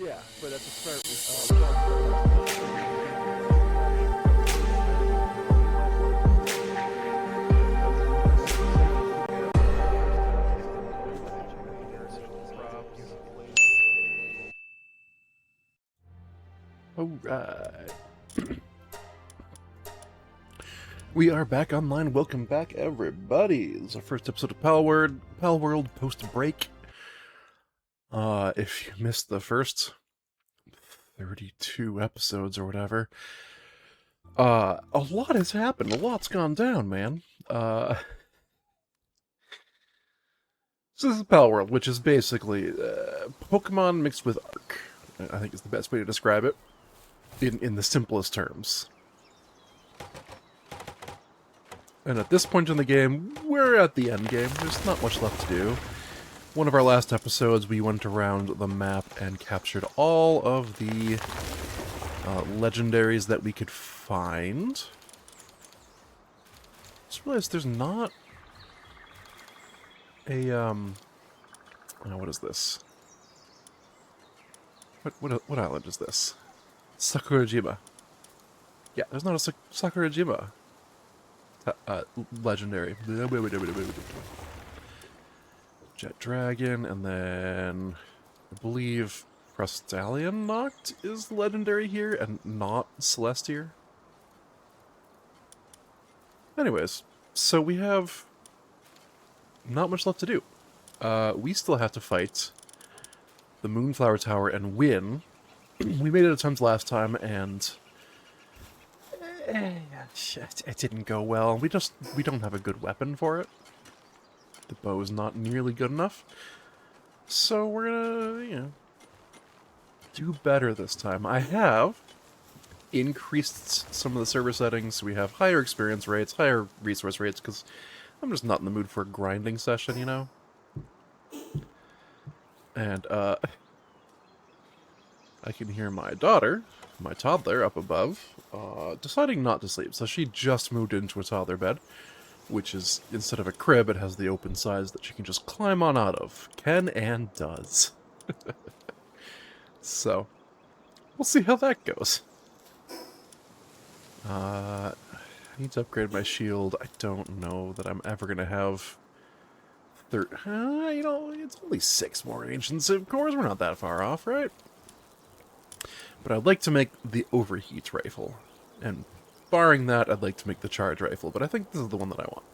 Yeah, but at the start we saw Alright. We are back online. Welcome back, everybody. This is our first episode of Palworld post-break. If you missed the first 32 episodes or whatever, a lot has happened. A lot's gone down, man. So this is Palworld, which is basically Pokemon mixed with Ark. I think is the best way to describe it, in the simplest terms. And at this point in the game, we're at the end game. There's not much left to do. One of our last episodes, we went around the map and captured all of the legendaries that we could find. Just realized there's not a, what is this? What island is this? Sakurajima. Yeah, there's not a Sakurajima legendary. Jet Dragon, and then I believe Frostallion Noct is legendary here and not Celestier. Anyways, so we have not much left to do. We still have to fight the Moonflower Tower and win. We made it attempts last time, and it didn't go well. We don't have a good weapon for it. The bow is not nearly good enough. So we're gonna, do better this time. I have increased some of the server settings. We have higher experience rates, higher resource rates, because I'm just not in the mood for a grinding session, you know? And, I can hear my daughter, my toddler, up above, deciding not to sleep. So she just moved into a toddler bed, which is, instead of a crib, it has the open sides that she can just climb on out of. Can and does. So, we'll see how that goes. I need to upgrade my shield. I don't know that I'm ever going to have... it's only 6 more ancients of course. We're not that far off, right? But I'd like to make the overheat rifle. And barring that, I'd like to make the charge rifle. But I think this is the one that I want.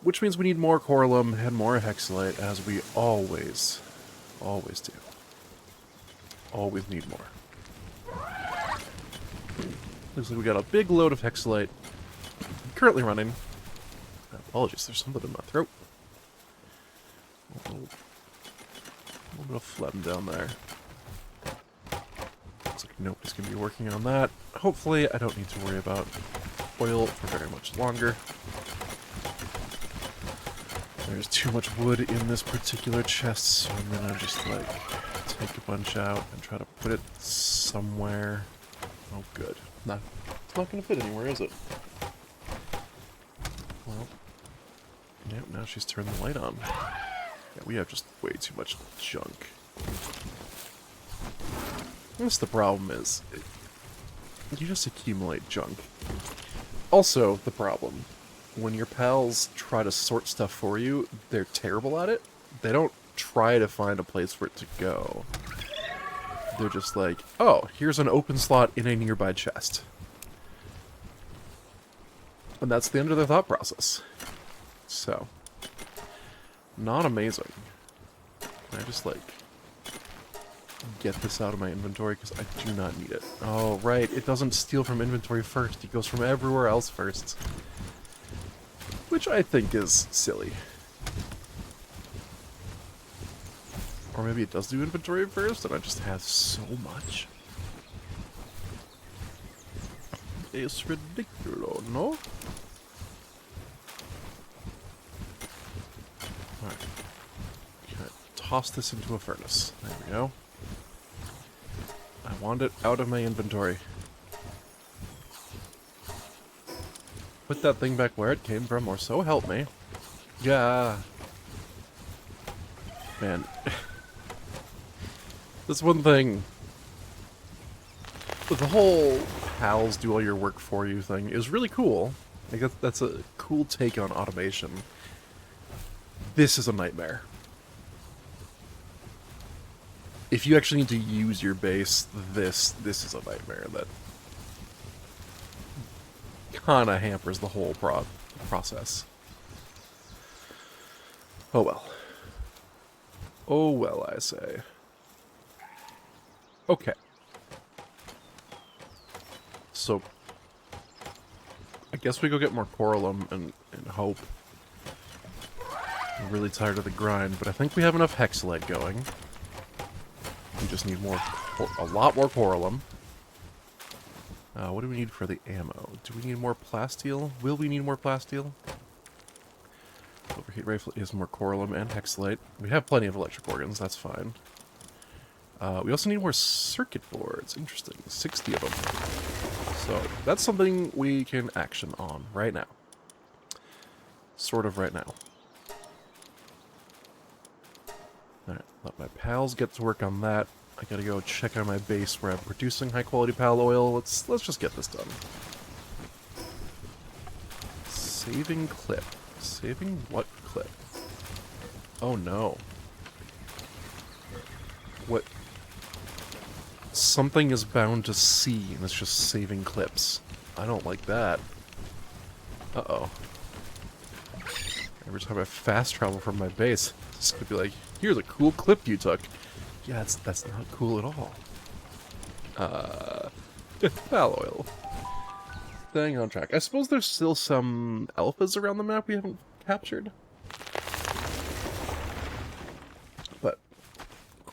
Which means we need more Coralum and more Hexalite, as we always do. Always need more. Looks like we got a big load of Hexalite currently running. Apologies, there's something in my throat. A little bit of phlegm down there. Looks like nobody's going to be working on that. Hopefully, I don't need to worry about oil for very much longer. There's too much wood in this particular chest, so I'm going to just, take a bunch out and try to put it somewhere. Oh, good. Nah, it's not going to fit anywhere, is it? Well, yeah, now she's turned the light on. Yeah, we have just way too much junk. That's the problem is, you just accumulate junk. Also, the problem, when your pals try to sort stuff for you, they're terrible at it. They don't try to find a place for it to go. They're just like, oh, here's an open slot in a nearby chest. And that's the end of their thought process. So, not amazing. Can I just, get this out of my inventory, because I do not need it. Oh, right, it doesn't steal from inventory first, it goes from everywhere else first. Which I think is silly. Or maybe it does do inventory first, and I just have so much. It's ridiculous, no? Alright. Can I toss this into a furnace? There we go. I want it out of my inventory. Put that thing back where it came from, or so help me. Yeah. Man. That's one thing. The whole pals do all your work for you thing is really cool. Like that's a cool take on automation. This is a nightmare. If you actually need to use your base, this is a nightmare that kind of hampers the whole process. Oh well. Oh well, I say. Okay. So, I guess we go get more coralum and hope. I'm really tired of the grind, but I think we have enough hexalite going. We just need more, a lot more coralum. What do we need for the ammo? Do we need more plasteel? Will we need more plasteel? Overheat rifle is more coralum and hexalite. We have plenty of electric organs, that's fine. We also need more circuit boards. Interesting. 60 of them. So, that's something we can action on right now. Sort of right now. Alright, let my pals get to work on that. I gotta go check on my base where I'm producing high-quality pal oil. Let's just get this done. Saving clip. Saving what clip? Oh no. What? Something is bound to C, and it's just saving clips. I don't like that. Uh-oh. Every time I fast travel from my base, it's gonna be like, here's a cool clip you took. Yeah, that's not cool at all. Pal oil. Staying on track. I suppose there's still some alphas around the map we haven't captured. But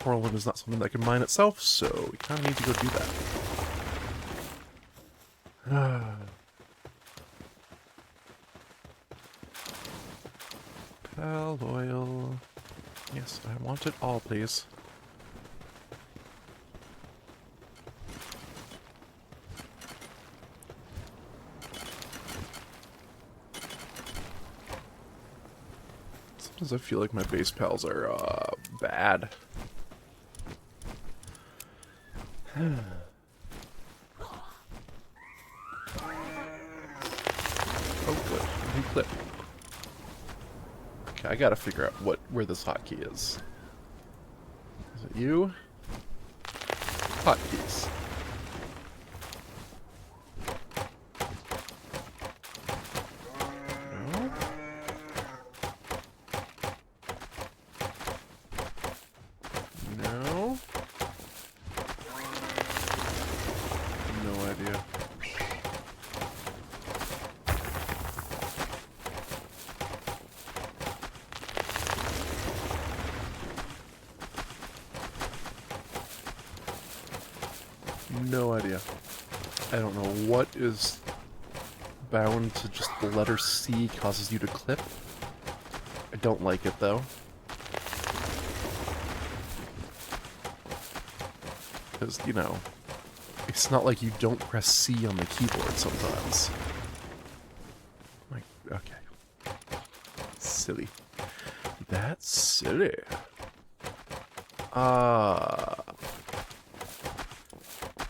coralum is not something that can mine itself, so we kind of need to go do that. Pal oil. Yes, I want it all, please. Sometimes I feel like my base pals are, bad. Oh, good. New clip. Okay, I gotta figure out where this hotkey is. Is it you? Hotkeys. No? No? No idea. No idea. I don't know what is bound to just the letter C causes you to clip. I don't like it though. Because, you know, it's not like you don't press C on the keyboard sometimes. Like, okay. Silly. That's silly.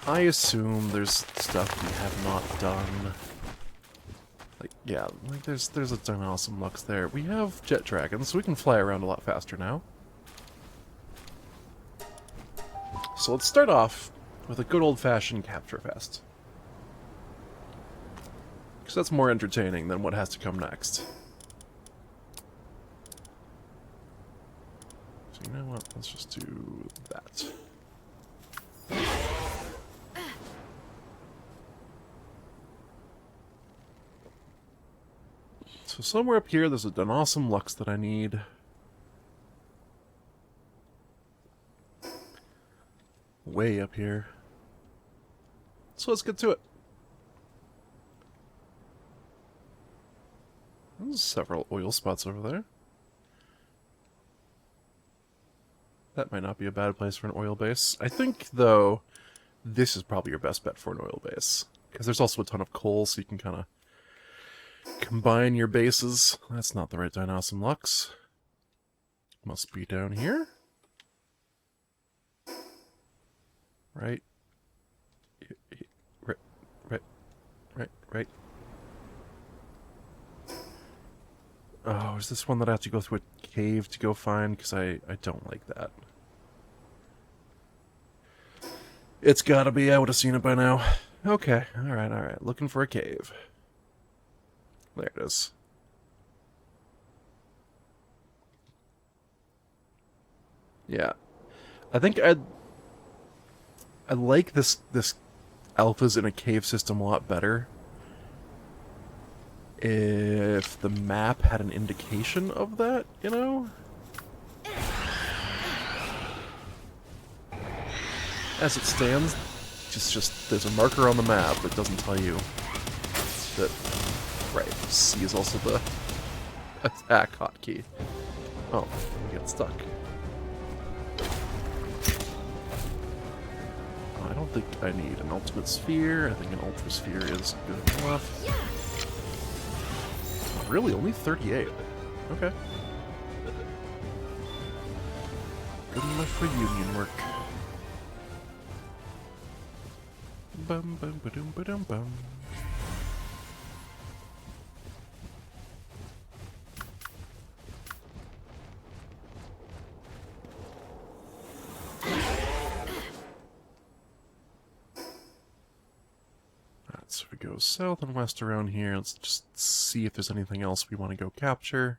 I assume there's stuff we have not done. Like, yeah, like there's a darn awesome Lux there. We have jet dragons, so we can fly around a lot faster now. So let's start off with a good old-fashioned capture fest. Because that's more entertaining than what has to come next. So you know what, let's just do that. So somewhere up here, there's an awesome Lux that I need. Way up here. So let's get to it. There's several oil spots over there. That might not be a bad place for an oil base. I think, though, this is probably your best bet for an oil base. Because there's also a ton of coal, so you can kind of combine your bases. That's not the right Dinosaur Lux. Must be down here. Right? Right, right, right, right. Oh, is this one that I have to go through a cave to go find? Because I don't like that. It's gotta be. I would have seen it by now. Okay, alright, alright. Looking for a cave. There it is. Yeah. I think I like this alphas in a cave system a lot better if the map had an indication of that, you know? As it stands, just there's a marker on the map that doesn't tell you that, right, C is also the attack hotkey. Oh, we get stuck. I don't think I need an ultimate sphere. I think an ultra sphere is good enough. Oh, really? Only 38? Okay. Good enough for union work. Bum bum ba-dum ba-dum bum. Alright, so we go south and west around here. Let's just see if there's anything else we want to go capture.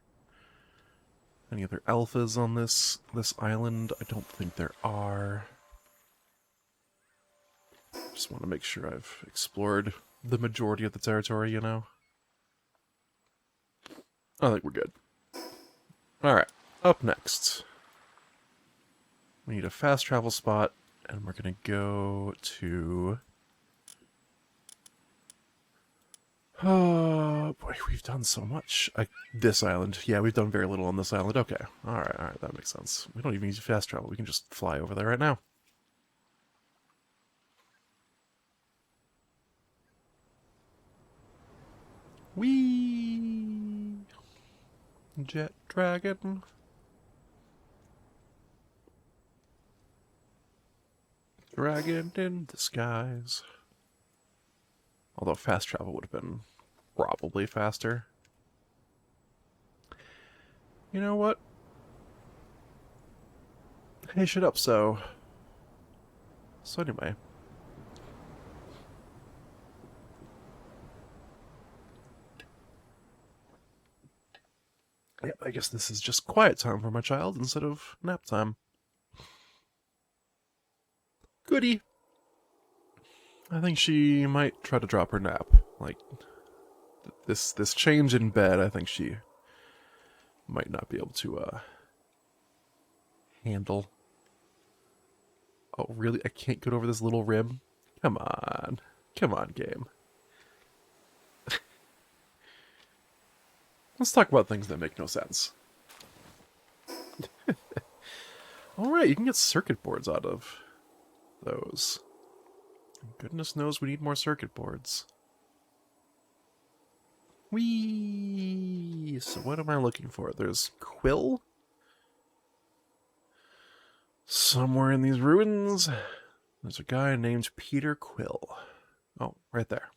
Any other alphas on this island? I don't think there are. Just want to make sure I've explored the majority of the territory, you know? I think we're good. Alright, up next. We need a fast travel spot, and we're gonna go to... Oh, boy, we've done so much. This island. Yeah, we've done very little on this island. Okay, alright, that makes sense. We don't even need fast travel. We can just fly over there right now. Whee! Jet dragon. Dragon in the skies. Although fast travel would have been probably faster. You know what? Hey, shut up, so anyway. Yep, I guess this is just quiet time for my child instead of nap time. Goody. I think she might try to drop her nap. Like, this change in bed, I think she might not be able to, handle. Oh, really? I can't get over this little rim? Come on. Come on, game. Let's talk about things that make no sense. Alright, you can get circuit boards out of those. Goodness knows we need more circuit boards. Whee! So what am I looking for? There's Quill? Somewhere in these ruins, there's a guy named Peter Quill. Oh, right there.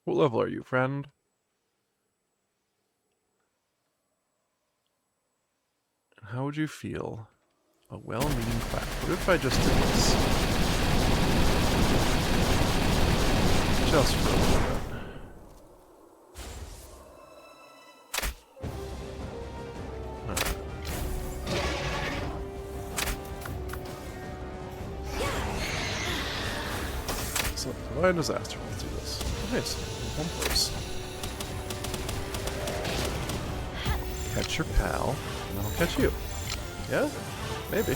What level are you, friend? And how would you feel? A well-meaning clap. What if I just did this? Just for a little bit. So, divine disaster. Let's do this. Oh, nice. One place. Catch your pal, and then I'll catch you. Yeah? Maybe.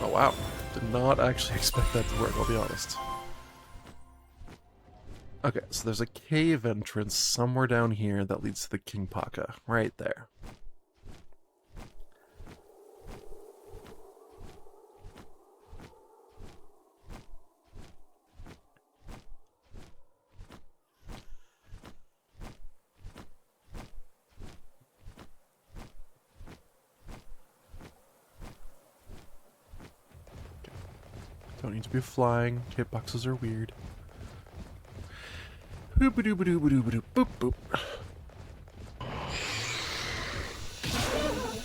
Oh, wow. Did not actually expect that to work, I'll be honest. Okay, so there's a cave entrance somewhere down here that leads to the King Paka. Right there. Don't need to be flying. Hitboxes are weird. Boop boop boop boop boop boop.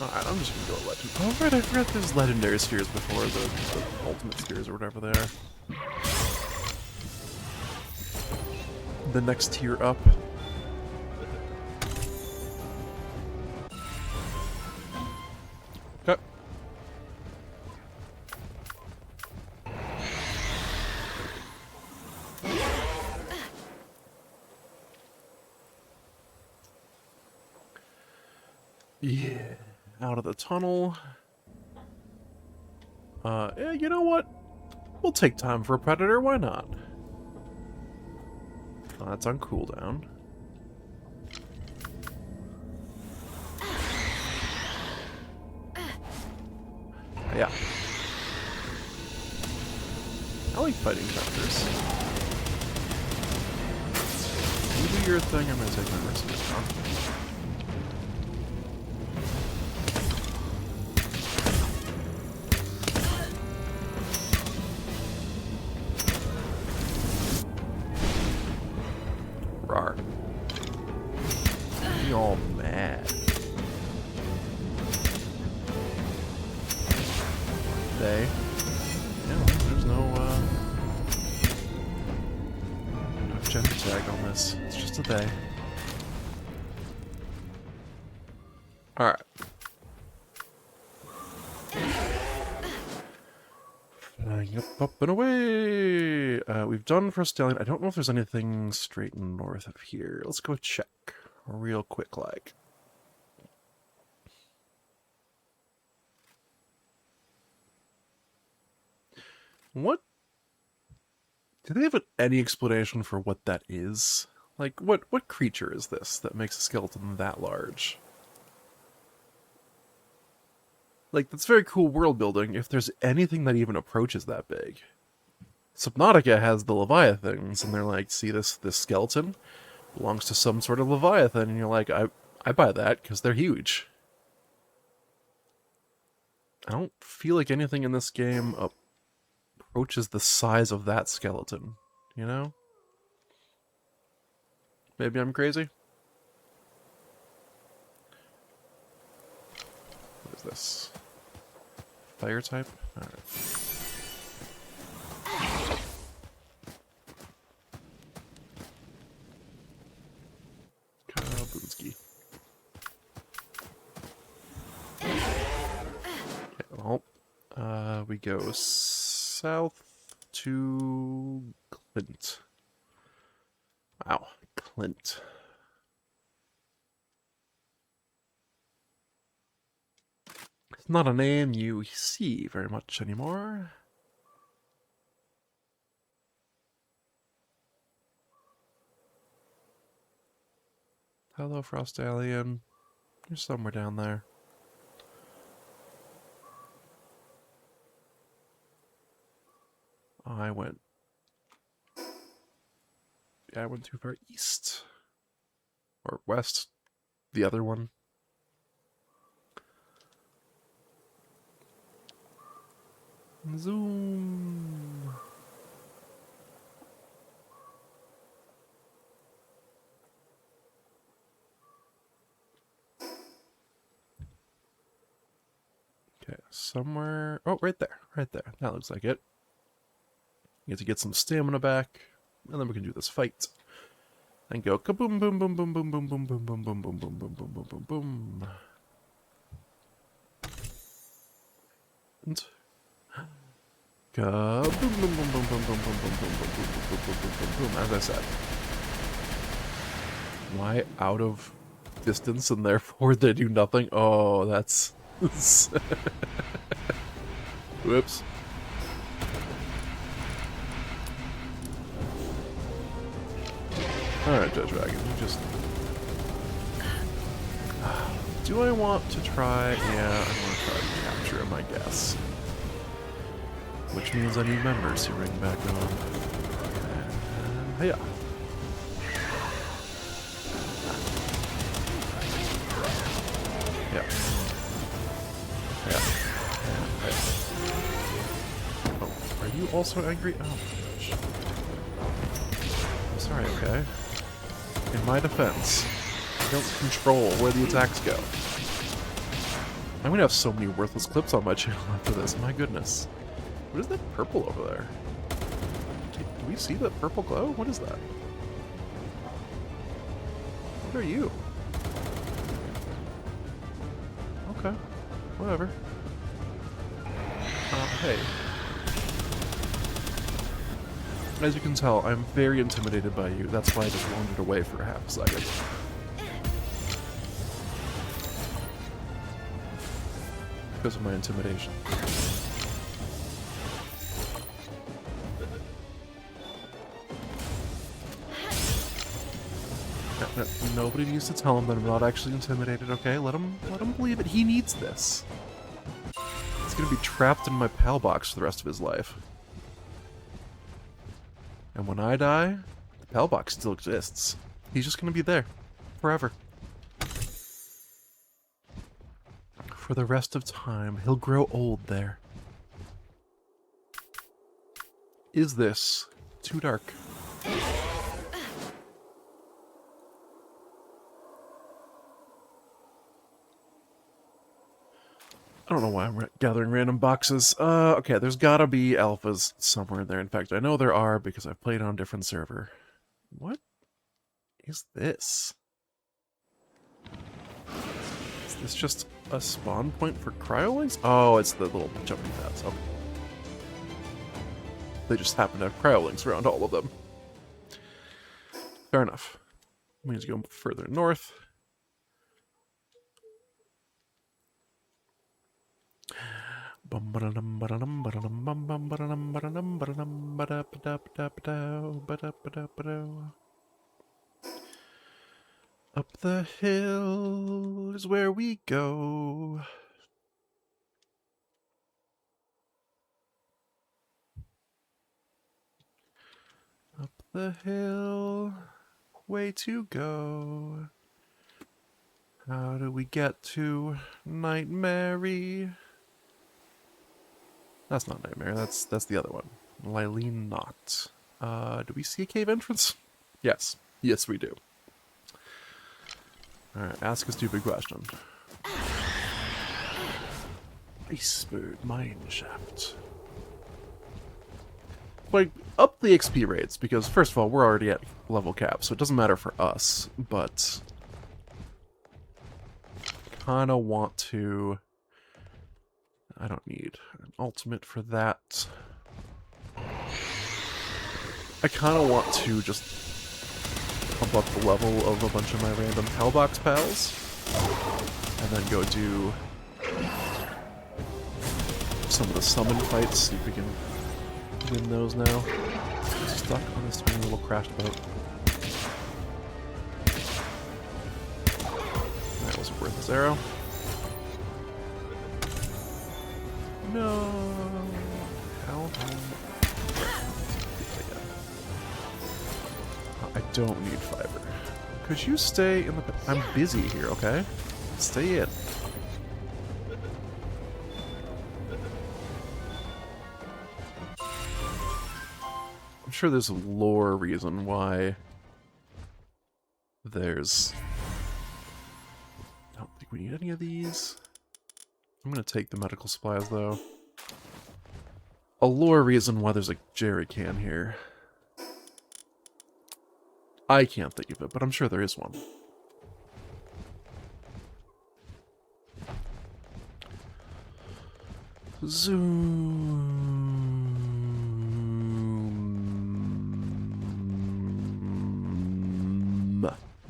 Alright, I'm just gonna go legend. Oh right, I forgot there's legendary spheres before the ultimate spheres or whatever they are. The next tier up. Okay. Yeah, out of the tunnel. Yeah, you know what? We'll take time for a predator, why not? Oh, that's on cooldown. Yeah. I like fighting counters. You do your thing, I'm gonna take my risk this time. Rawr. You all mad. They. Yeah, there's no gender tag on this. It's just a they. Alright. Flying up and away! We've done for Stallion. I don't know if there's anything straight north of here. Let's go check. Real quick, like. What? Do they have any explanation for what that is? Like, what creature is this that makes a skeleton that large? Like, that's very cool world building if there's anything that even approaches that big. Subnautica has the Leviathans, and they're like, see this skeleton? Belongs to some sort of Leviathan, and you're like, I buy that, because they're huge. I don't feel like anything in this game approaches the size of that skeleton, you know? Maybe I'm crazy? What is this? Fire type? Alright. Kabunski. Okay, well, we go south to Clint. Wow, Clint. It's not a name you see very much anymore. Hello, Frost Alien. You're somewhere down there. I went too far east. Or west. The other one. Zoom. Okay, somewhere. Oh, right there. Right there. That looks like it. You get to get some stamina back, and then we can do this fight. And go kaboom boom boom boom boom boom boom boom boom boom boom boom boom boom boom boom boom. And kaboom boom boom boom boom boom boom boom boom boom boom boom boom boom boom. As I said, why out of distance and therefore they do nothing? Oh, that's whoops. Alright, Judge Dragon, you just... Do I want to try? Yeah, I want to try to capture him, I guess. Which means I need members to ring back on. Yeah. Yeah. Yeah. Oh, right Are you also angry? Oh my gosh. I'm sorry, okay? In my defense, I don't control where the attacks go. I'm gonna have so many worthless clips on my channel after this, my goodness. What is that purple over there? Do we see that purple glow? What is that? What are you? Okay, whatever. Hey. As you can tell, I'm very intimidated by you. That's why I just wandered away for a half a second. Because of my intimidation. Nobody needs to tell him that I'm not actually intimidated, okay? Let him believe it. He needs this. He's gonna be trapped in my PAL box for the rest of his life. And when I die, the PAL box still exists. He's just gonna be there. Forever. For the rest of time, he'll grow old there. Is this too dark? I don't know why I'm gathering random boxes. Okay, there's gotta be alphas somewhere in there. In fact, I know there are because I've played on a different server. What is this? Is this just a spawn point for cryolinks? Oh, it's the little jumping pads. Okay. They just happen to have cryolinks around all of them. Fair enough. We need to go further north. Up the hill is where we go. Up the hill, way to go. How do we get to Nightmare? That's not Nightmare, that's the other one. Lylene Noct. Do we see a cave entrance? Yes. Yes, we do. Alright, ask a stupid question. Iceberg Mineshaft. Like, up the XP rates, because first of all, we're already at level cap, so it doesn't matter for us, but kinda want to... I don't need an ultimate for that. I kinda want to just pump up the level of a bunch of my random Hellbox pals, and then go do some of the summon fights, see if we can win those now. Stuck on this tiny little crashed boat. That wasn't worth his arrow. No. How? I don't need fiber. Could you stay in the... I'm busy here, okay? Stay in. I'm sure there's a lore reason why there's... I don't think we need any of these. I'm gonna take the medical supplies, though. A lore reason why there's a jerry can here. I can't think of it, but I'm sure there is one. Zoom.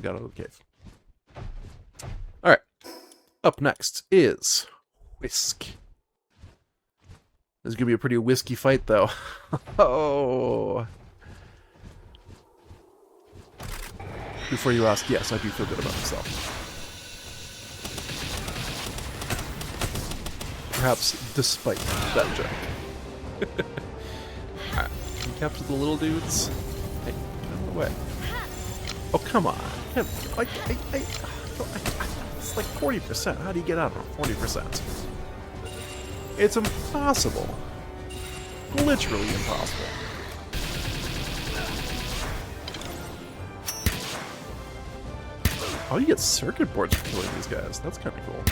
Got out of the cave. Alright. Up next is Whisk. This is gonna be a pretty whisky fight, though. Oh. Before you ask, yes, I do feel good about myself. Perhaps despite that joke. Alright, can you capture the little dudes? Hey, get out of the way. Oh, come on. It's like 40%. How do you get out of 40%? It's impossible. literally impossible. Oh, you get circuit boards for killing these guys. That's kind of cool.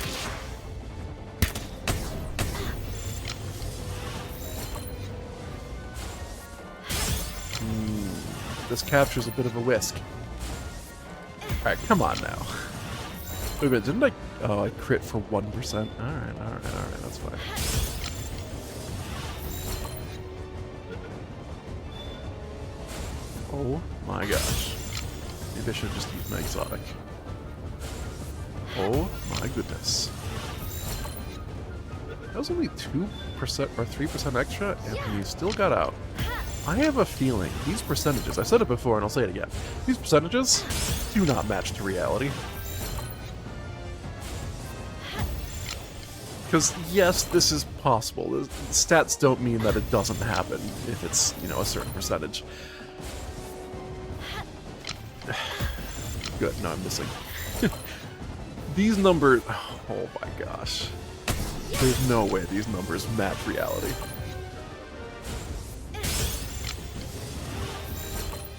This captures a bit of a whisk. Alright, come on now. Wait a minute, didn't I... Oh, I crit for 1%. Alright, that's fine. Oh my gosh. Maybe I should just use my exotic. Oh my goodness. That was only 2% or 3% extra, and he still got out. I have a feeling these percentages, I said it before and I'll say it again, these percentages do not match to reality. Because, yes, this is possible. The stats don't mean that it doesn't happen if it's, you know, a certain percentage. Good, no, I'm missing. These numbers, oh my gosh. There's no way these numbers match reality.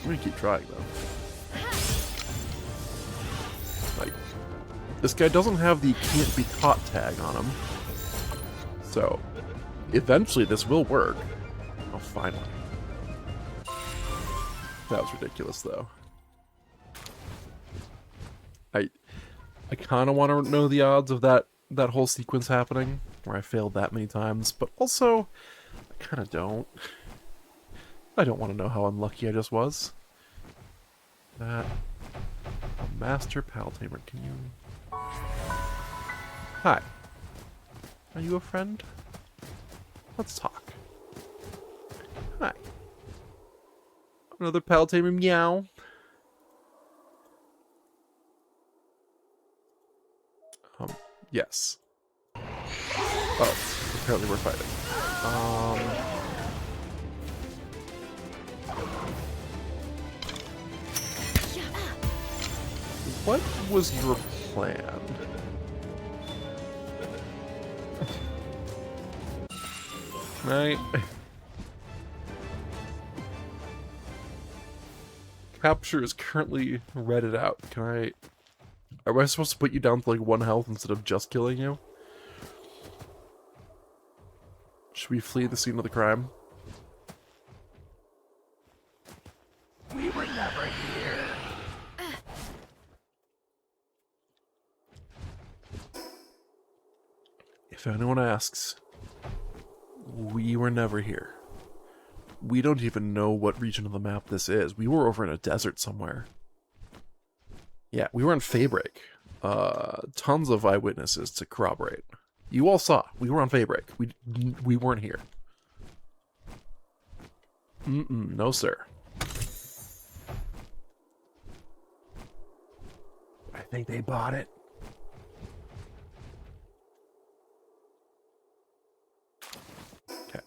I'm gonna keep trying, though. Like, this guy doesn't have the can't be caught tag on him. So, eventually this will work. Oh, finally. That was ridiculous, though. I kind of want to know the odds of that whole sequence happening, where I failed that many times, but also, I kind of don't. I don't want to know how unlucky I just was. That... A master pal tamer, can you... Hi. Are you a friend? Let's talk. Hi. Another pal tamer, meow. Yes. Oh, apparently we're fighting. What was your plan? Right. Capture is currently redded out. Can I... Am I supposed to put you down to like 1 health instead of just killing you? Should we flee the scene of the crime? We were never here. If anyone asks, we were never here. We don't even know what region of the map this is. We were over in a desert somewhere. Yeah, we were on Faybreak. Tons of eyewitnesses to corroborate. You all saw. We were on Faybreak. We weren't here. No, sir. I think they bought it. Okay.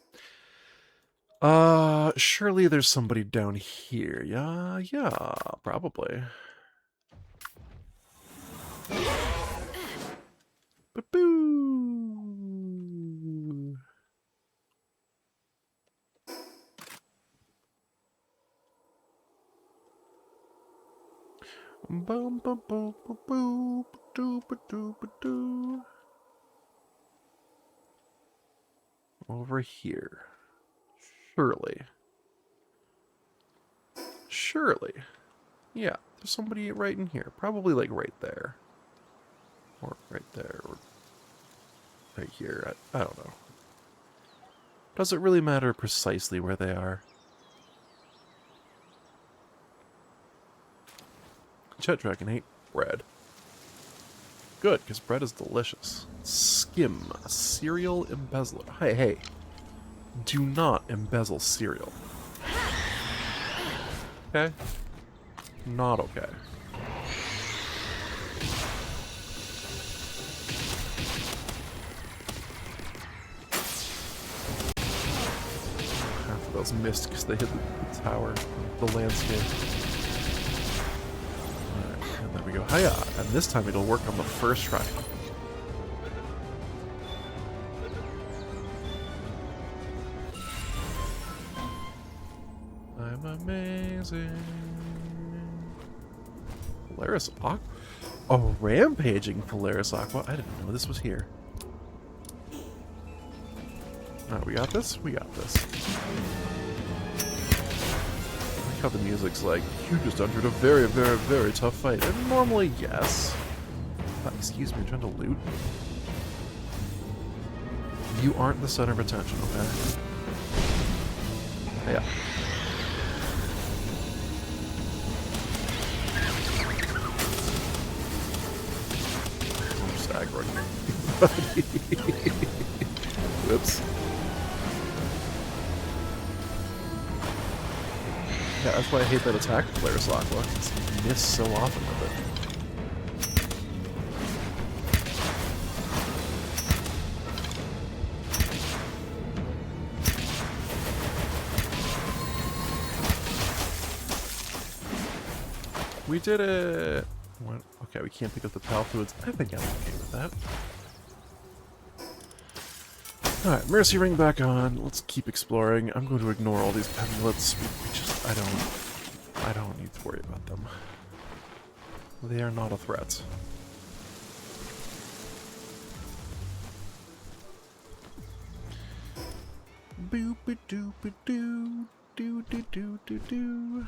Surely there's somebody down here. Yeah, probably. Ba-boo! Bum bum bum bum boo ba-doo ba-doo ba-doo. Over here. Surely. Yeah, there's somebody right in here. Probably like right there. Or right there. Or right here. I don't know. Does it really matter precisely where they are? Chet Dragon ate bread. Good, because bread is delicious. Skim, cereal embezzler. Hey. Do not embezzle cereal. Okay? Not okay. Half of those missed because they hit the tower, the landscape. Alright, and there we go. Hiya! And this time it'll work on the first try. Amazing. Polaris Aqua? Oh, rampaging Polaris Aqua. I didn't know this was here. Alright, we got this? We got this. I like how the music's like, you just entered a very, very, very tough fight. And normally, yes. Excuse me, I'm trying to loot. You aren't the center of attention, okay? Yeah. I'm just aggroing. Whoops. Yeah, that's why I hate that attack Polaris Aqua. You miss so often with it. We did it! What? Okay, we can't pick up the pal fluids. I think I'm okay with that. Alright, Mercy Ring back on. Let's keep exploring. I'm going to ignore all these pendlets. I don't need to worry about them. They are not a threat. Boop-a-doop-a-doo, doo-doo-doo-doo-doo.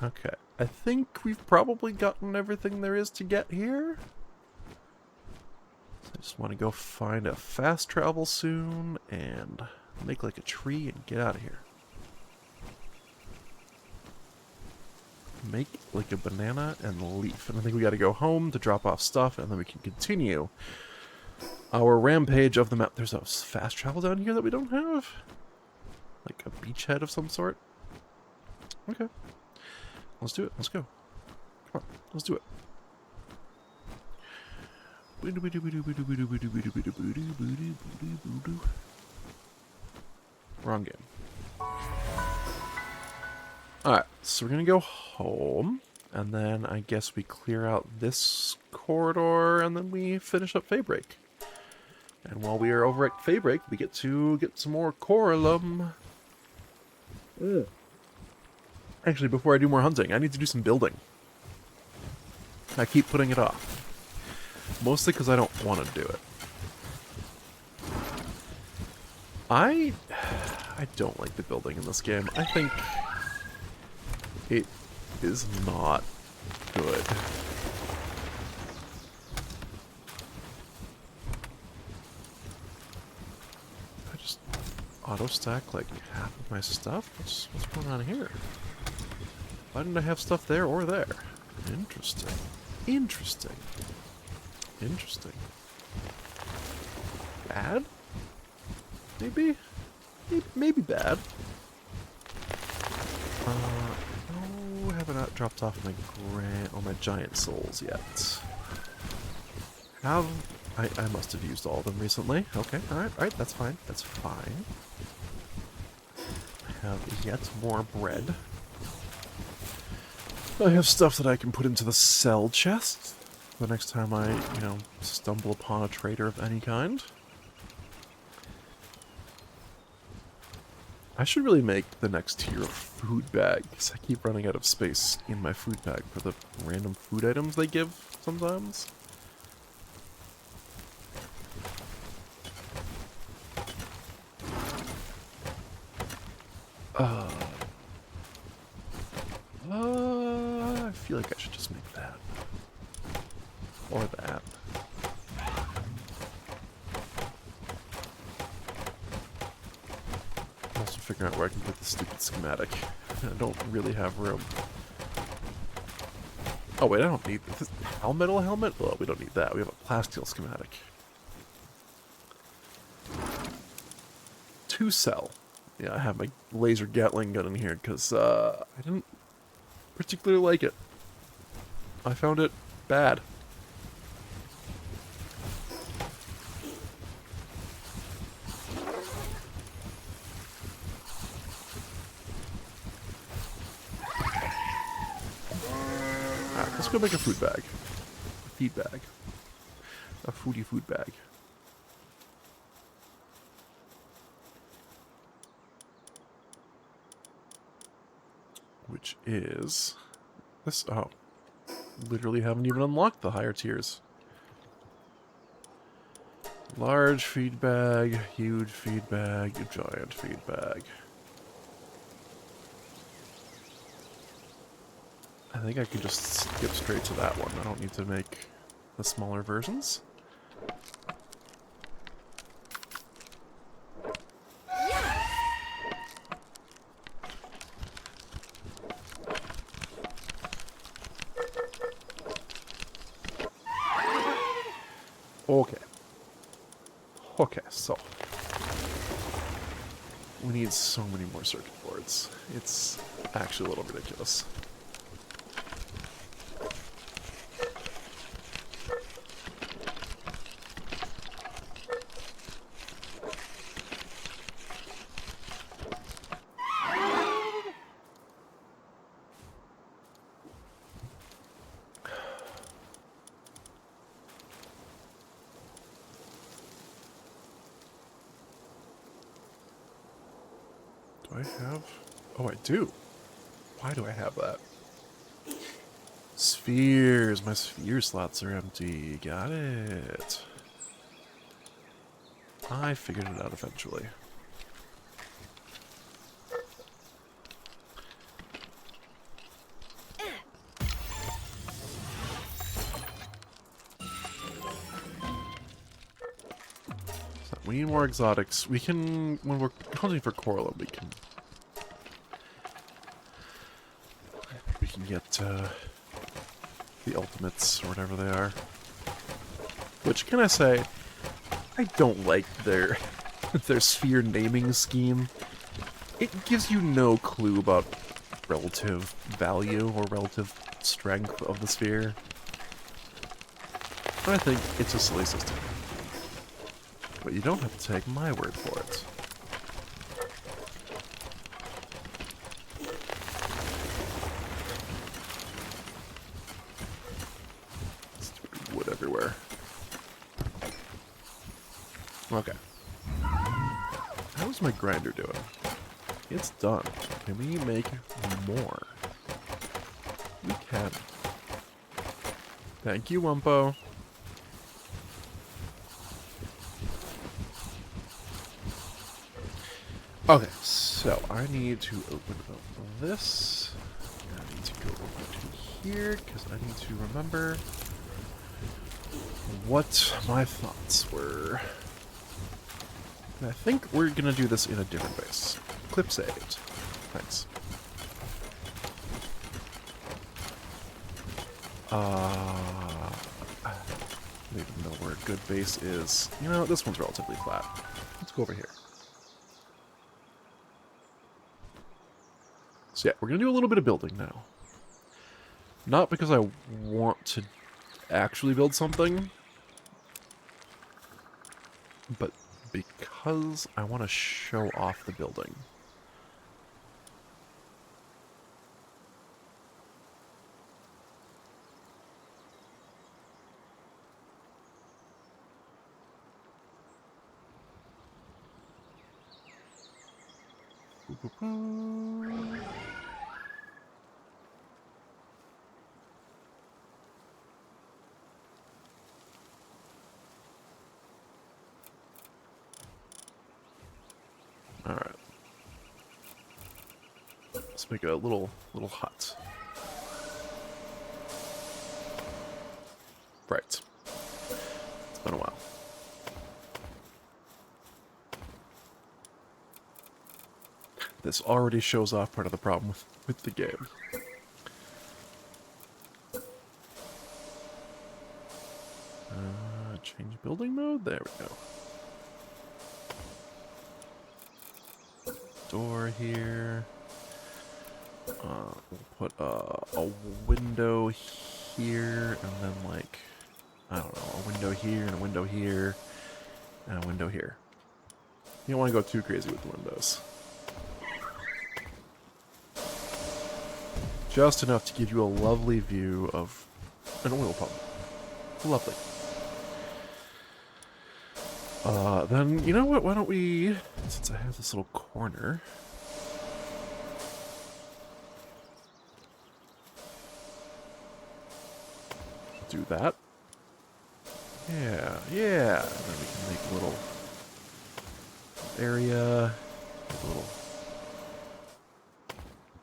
Okay, I think we've probably gotten everything there is to get here. So I just want to go find a fast travel soon and make like a tree and get out of here. Make like a banana and a leaf. And I think we got to go home to drop off stuff and then we can continue our rampage of the map. There's a fast travel down here that we don't have. Like a beachhead of some sort. Okay. Let's do it. Let's go. Come on. Let's do it. Wrong game. Alright, so we're gonna go home, and then I guess we clear out this corridor, and then we finish up Faybreak. And while we are over at Faybreak, we get to get some more Coralum. Actually, before I do more hunting, I need to do some building. I keep putting it off. Mostly because I don't want to do it. I don't like the building in this game. I think it is not good. I just auto-stack like half of my stuff? What's going on here? Why didn't I have stuff there or there? Interesting. Interesting. Interesting. Bad? Maybe? Maybe bad. No, I have not dropped off my giant souls yet. I must have used all of them recently. Okay, alright, that's fine. That's fine. I have yet more bread. I have stuff that I can put into the sell chest the next time I, stumble upon a trader of any kind. I should really make the next tier of food bag, because I keep running out of space in my food bag for the random food items they give sometimes. I feel like I should just make that. Or that. I'm also figuring out where I can put this stupid schematic. I don't really have room. Oh wait, I don't need this. Metal helmet? Well, we don't need that. We have a plasteel schematic. 2 cell. Yeah, I have my laser Gatling gun in here because I didn't particularly like it. I found it bad. Alright, let's go make a food bag. A feed bag. A foodie food bag. which is this. Oh, literally haven't even unlocked the higher tiers. Large feed bag, huge feed bag, giant feed bag. I think I can just skip straight to that one. I don't need to make the smaller versions. Okay. Okay, so we need so many more circuit boards. It's actually a little ridiculous. Do I have... Oh, I do. Why do I have that? Spheres. My sphere slots are empty. Got it. I figured it out eventually. So we need more exotics. We can... When we're hunting for Corla, we can get the ultimates, or whatever they are. Which, can I say, I don't like their their sphere naming scheme. It gives you no clue about relative value or relative strength of the sphere. I think it's a silly system. But you don't have to take my word for it. Wood everywhere. Okay. How's my grinder doing? It's done. Can we make more? We can. Thank you, Wumpo. Okay, so I need to open up this. I need to go over to here, because I need to remember what my thoughts were. And I think we're going to do this in a different base. Clip saved. Thanks. I don't even know where a good base is. You know, this one's relatively flat. Let's go over here. So yeah, we're going to do a little bit of building now. Not because I want to actually build something, but because I want to show off the building. Alright. Let's make a little hut. Right. It's been a while. This already shows off part of the problem with the game. Change building mode? There we go. Door here. We'll put a window here, and then, like, I don't know, a window here, and a window here, and a window here. You don't want to go too crazy with the windows. Just enough to give you a lovely view of an oil pump. Lovely. Then, you know what, why don't we, since I have this little corner, Yeah, yeah. And then we can make a little area, a little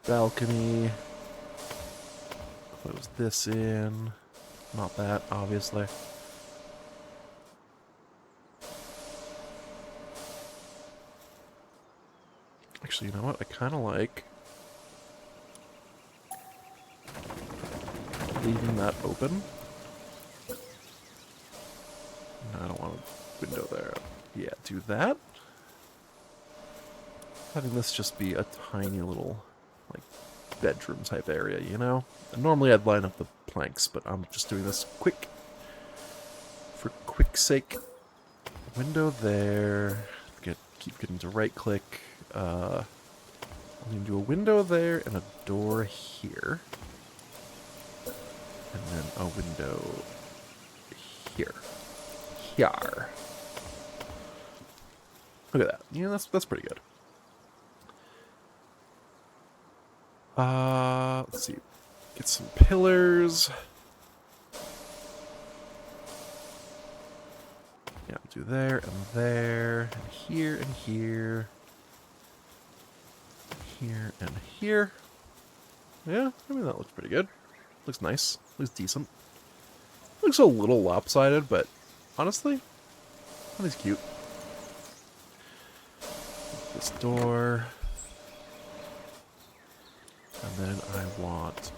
balcony. Close this in. Not that, obviously. Actually, you know what? I kind of like leaving that open. No, I don't want a window there. Yeah, do that. Having this just be a tiny little, like, bedroom type area, you know? And normally I'd line up the planks, but I'm just doing this quick. For quick sake. Window there. Keep getting to right click. I'm going to do a window there and a door here. And then a window here. Here. Look at that. Yeah, that's pretty good. Let's see. Get some pillars. Yeah, do there and here and here. Here and here. Yeah, I mean that looks pretty good. Looks nice. Looks decent. Looks a little lopsided, but honestly, that is cute. This door. And then I want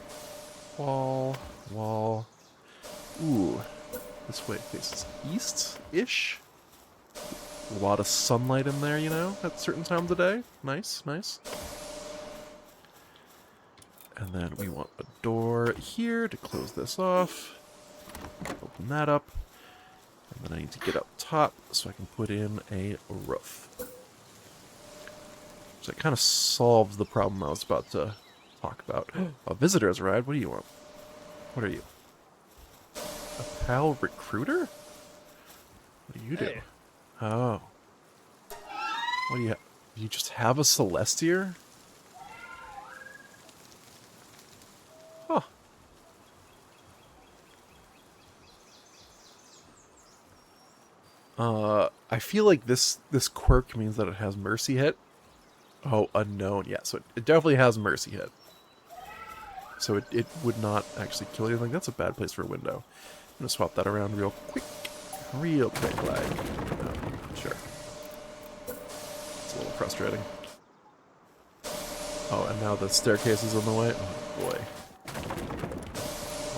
wall. Ooh, this way faces east-ish. A lot of sunlight in there, you know, at certain times of day. Nice, nice. And then we want a door here to close this off. Open that up. And then I need to get up top so I can put in a roof. So it kind of solves the problem I was about to talk about. A visitor has arrived. What do you want? What are you? A pal recruiter? What do you do? Hey. Oh. What do you have? You just have a Celestier? Huh. I feel like this quirk means that it has mercy hit. Oh, unknown. Yeah, so it definitely has mercy hit. So it would not actually kill anything. That's a bad place for a window. I'm gonna swap that around real quick. Real quick, like. Sure. It's a little frustrating. Oh, and now the staircase is on the way. Oh, boy.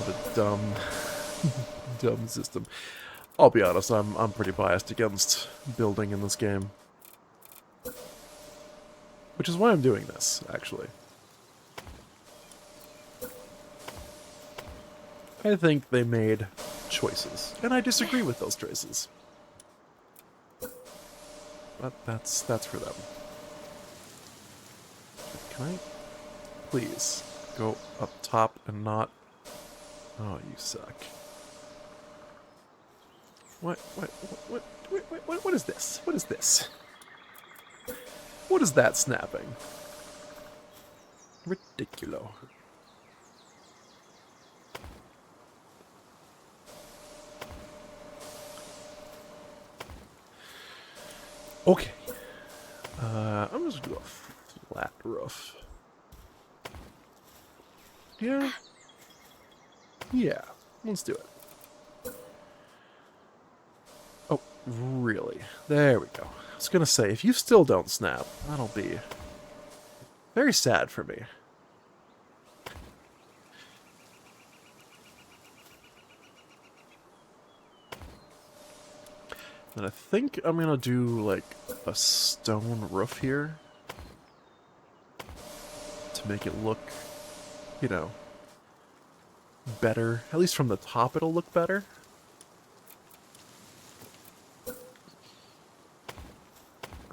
What a dumb, dumb system. I'll be honest, I'm pretty biased against building in this game. Which is why I'm doing this, actually. I think they made choices, and I disagree with those choices. But that's for them. Can I please go up top and not... Oh, you suck. What is this? What is this? What is that snapping? Ridiculo. Okay. I'm just gonna do a flat roof. Yeah? Yeah. Let's do it. Oh, really? There we go. I was gonna say, if you still don't snap, that'll be very sad for me. And I think I'm gonna do, like, a stone roof here. To make it look, you know, better. At least from the top it'll look better.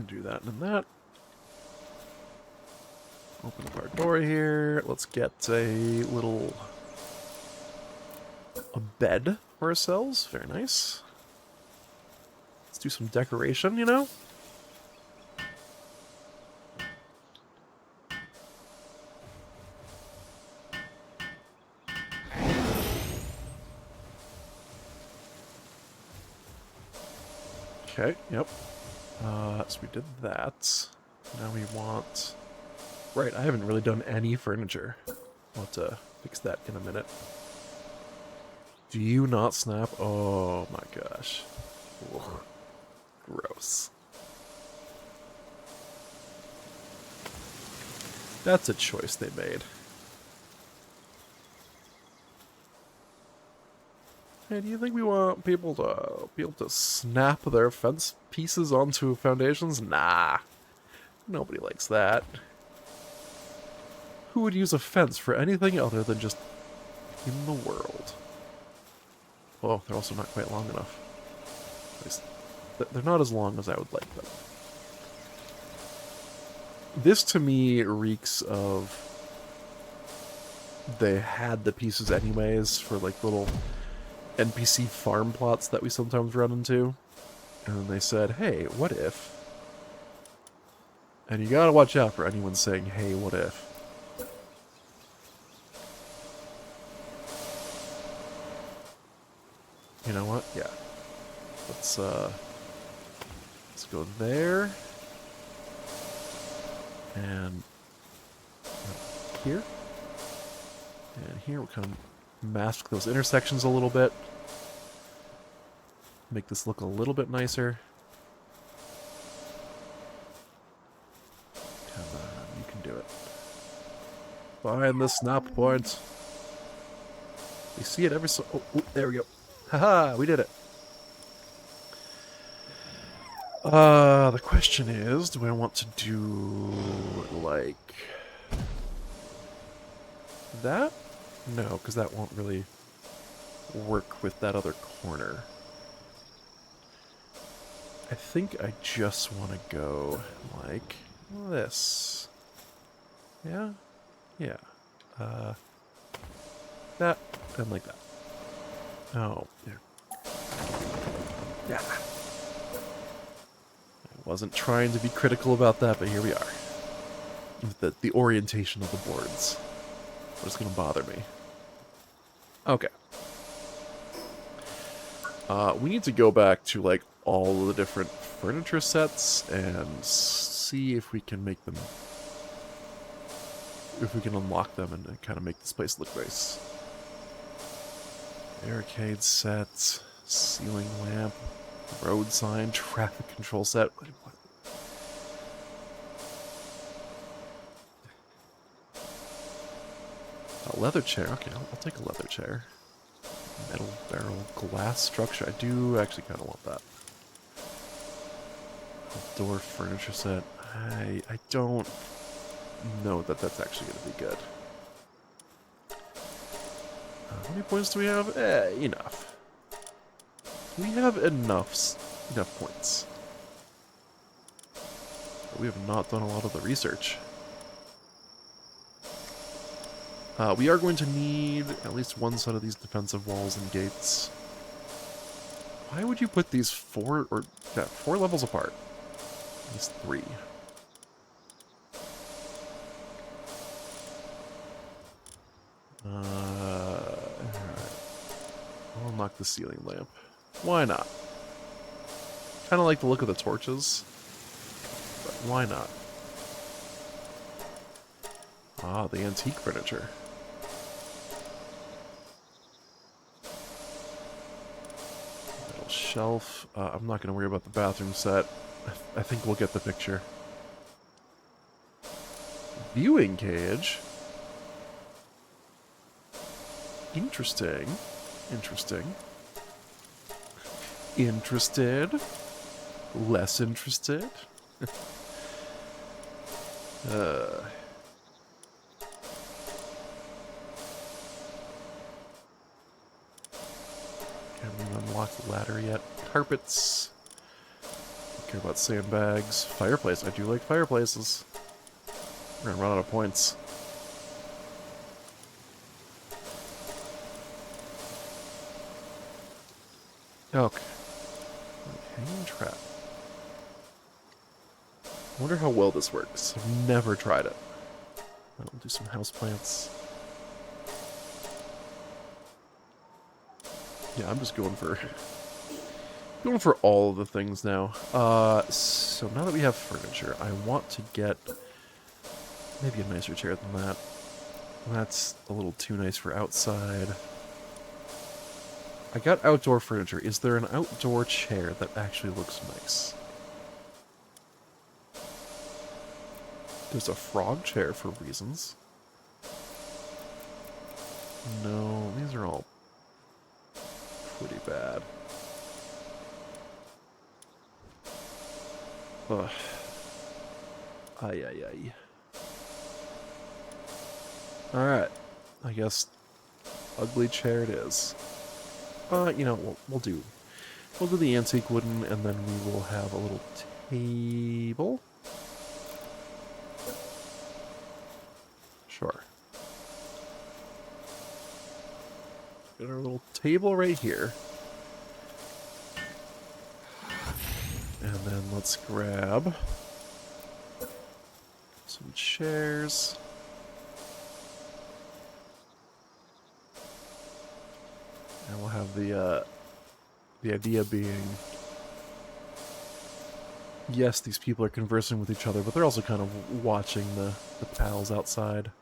Do that and that. Open up our door here. Let's get a bed for ourselves. Very nice. Let's do some decoration, you know? Okay, yep. So we did that. Now we want... Right, I haven't really done any furniture. I'll have to fix that in a minute. Do you not snap? Oh my gosh. Ugh. Gross. That's a choice they made. Hey, do you think we want people to be able to snap their fence pieces onto foundations? Nah. Nobody likes that. Who would use a fence for anything other than just in the world? Oh, they're also not quite long enough. At least, they're not as long as I would like them. This to me reeks of... They had the pieces anyways for like little NPC farm plots that we sometimes run into. And then they said, hey, what if? And you gotta watch out for anyone saying, hey, what if? You know what? Yeah. Let's go there. And here. And here we'll kind of mask those intersections a little bit. Make this look a little bit nicer. Come on, you can do it. Find the snap point. We see it every so... Oh, there we go. Haha, we did it. The question is, do I want to do, like... that? No, because that won't really work with that other corner. I think I just want to go like this. Yeah? Yeah. That, and like that. Oh, yeah. Yeah. I wasn't trying to be critical about that, but here we are. With the orientation of the boards. What's going to bother me? Okay. We need to go back to, like, all of the different furniture sets and see if we can make them... if we can unlock them and kind of make this place look nice. Barricade set, ceiling lamp, road sign, traffic control set. What? A leather chair. Okay, I'll take a leather chair. Metal barrel, glass structure. I do actually kind of want that. Outdoor furniture set. I don't know that that's actually going to be good. How many points do we have? Enough. We have enough points. But we have not done a lot of the research. We are going to need at least one set of these defensive walls and gates. Why would you put these four levels apart? At least 3. Alright. I'll unlock the ceiling lamp. Why not? Kind of like the look of the torches, but why not? Ah, the antique furniture. Metal shelf. I'm not going to worry about the bathroom set. I think we'll get the picture. Viewing cage. Interesting. Interesting. Interested. Less interested. Haven't even unlocked the ladder yet. Carpets. Don't care about sandbags. Fireplace. I do like fireplaces. We're gonna run out of points. Okay. Hanging trap. I wonder how well this works. I've never tried it. I'll do some houseplants. Yeah, I'm just going for Going for all of the things now. So now that we have furniture, I want to get maybe a nicer chair than that. That's a little too nice for outside. I got outdoor furniture. Is there an outdoor chair that actually looks nice? There's a frog chair for reasons. No, these are all pretty bad. Ugh. Ay, ay, ay. Alright. I guess ugly chair it is. You know, we'll do the antique wooden, and then we will have a little table. Sure. Get our little table right here. And then let's grab some chairs. And we'll have the idea being, yes, these people are conversing with each other, but they're also kind of watching the pals outside.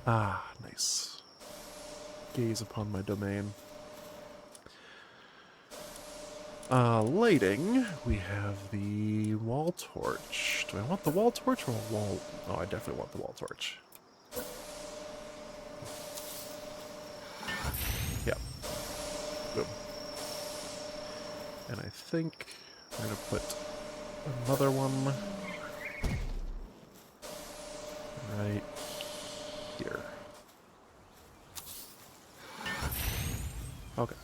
Ah, nice. Gaze upon my domain. Lighting, we have the wall torch. Do I want the wall torch or a wall? Oh, I definitely want the wall torch. Yeah. Boom. And I think we're going to put another one right here. Okay.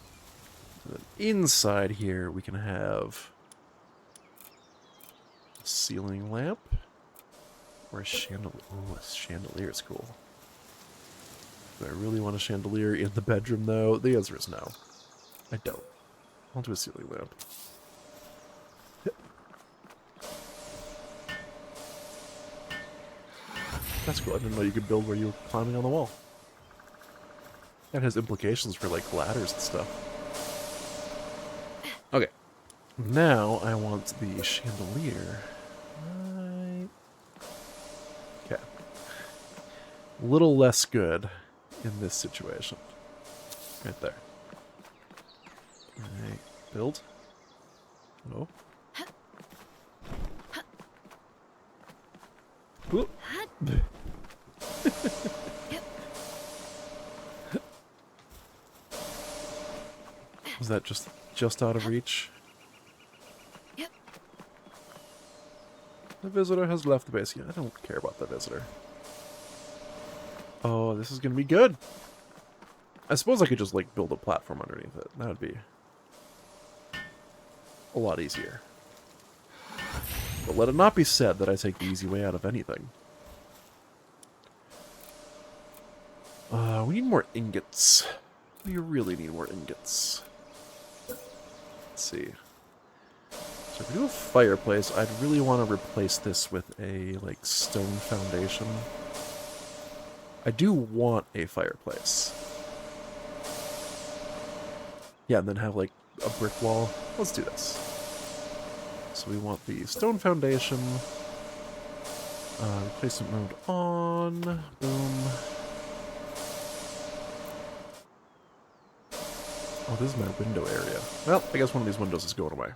And then inside here we can have a ceiling lamp or a chandelier. Oh, a chandelier is cool. Do I really want a chandelier in the bedroom, though? The answer is no. I don't. I'll do a ceiling lamp. That's cool. I didn't know you could build where you were climbing on the wall. That has implications for, like, ladders and stuff. Okay. Now I want the chandelier. Right. Okay. A little less good in this situation. Right there. Alright, build. No. Whoop. Was that just out of reach? Yep. The visitor has left the base. Yeah, I don't care about the visitor. Oh, this is gonna be good. I suppose I could just, like, build a platform underneath it. That would be a lot easier. But let it not be said that I take the easy way out of anything. We need more ingots. We really need more ingots. Let's see. So if we do a fireplace, I'd really want to replace this with a, like, stone foundation. I do want a fireplace. Yeah, and then have, like, a brick wall. Let's do this. So we want the stone foundation. Replacement mode on. Boom. Oh, this is my window area. Well, I guess one of these windows is going away.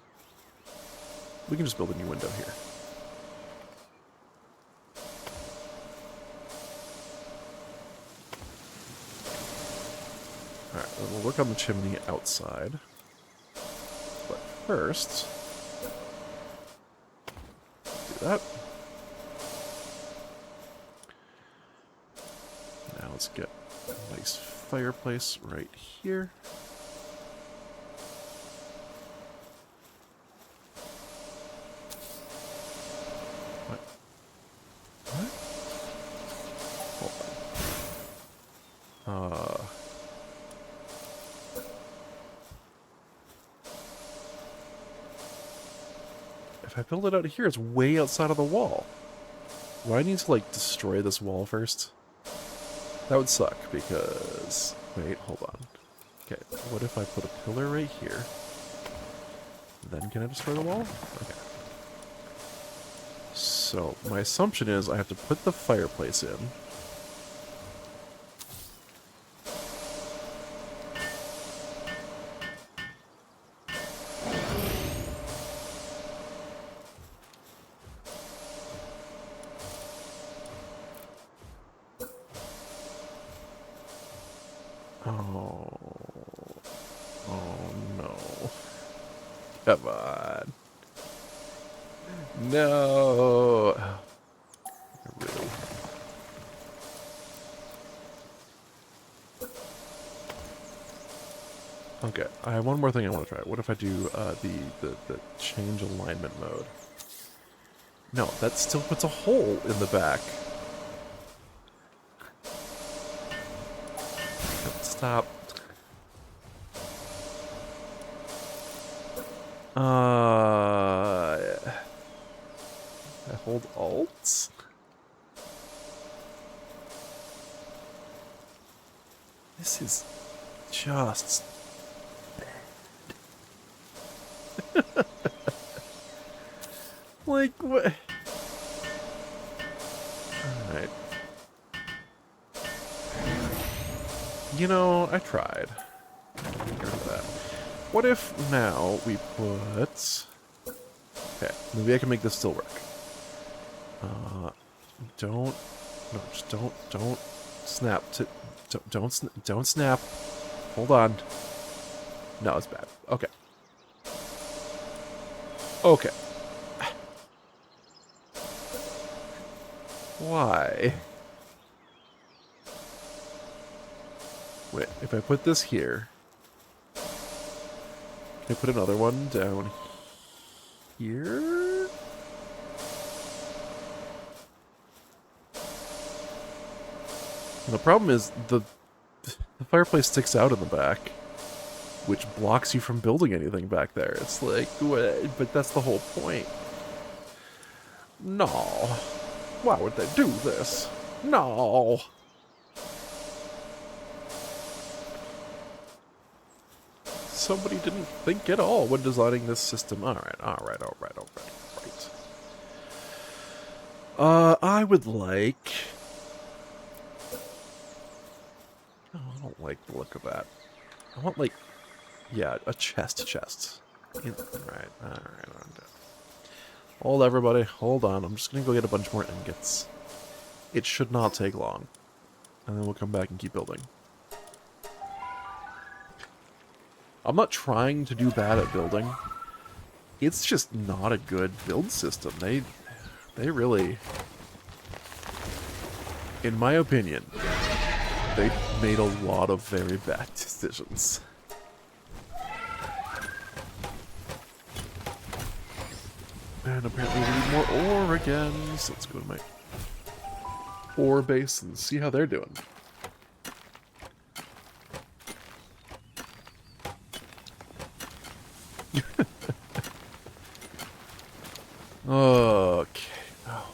We can just build a new window here. Alright, we'll work on the chimney outside. But first, do that. Now let's get a nice fireplace right here. If I build it out here, it's way outside of the wall. Do I need to, like, destroy this wall first? That would suck, because... Wait, hold on. Okay, what if I put a pillar right here? Then can I destroy the wall? Okay. So, my assumption is I have to put the fireplace in. Oh. Oh no. Come on. No. Really? Okay, I have one more thing I want to try. What if I do the change alignment mode? No, that still puts a hole in the back. Stop. I hold Alt? This is just bad. Like, what? Alright. You know, I tried. That. What if now we put... Okay, maybe I can make this still work. Don't... No, just don't snap. Don't snap. Hold on. No, it's bad. Okay. Okay. Why? Wait, if I put this here... Can I put another one down here? And the problem is the fireplace sticks out in the back, which blocks you from building anything back there. It's like, what? But that's the whole point. No. Why would they do this? No. Somebody didn't think at all when designing this system. Alright. I would like... Oh, I don't like the look of that. I want, like... Yeah, a chest. Alright. Hold, everybody. Hold on. I'm just gonna go get a bunch more ingots. It should not take long. And then we'll come back and keep building. I'm not trying to do bad at building. It's just not a good build system. They really, in my opinion, they made a lot of very bad decisions. And apparently we need more ore again, so let's go to my ore base and see how they're doing. Okay. Oh.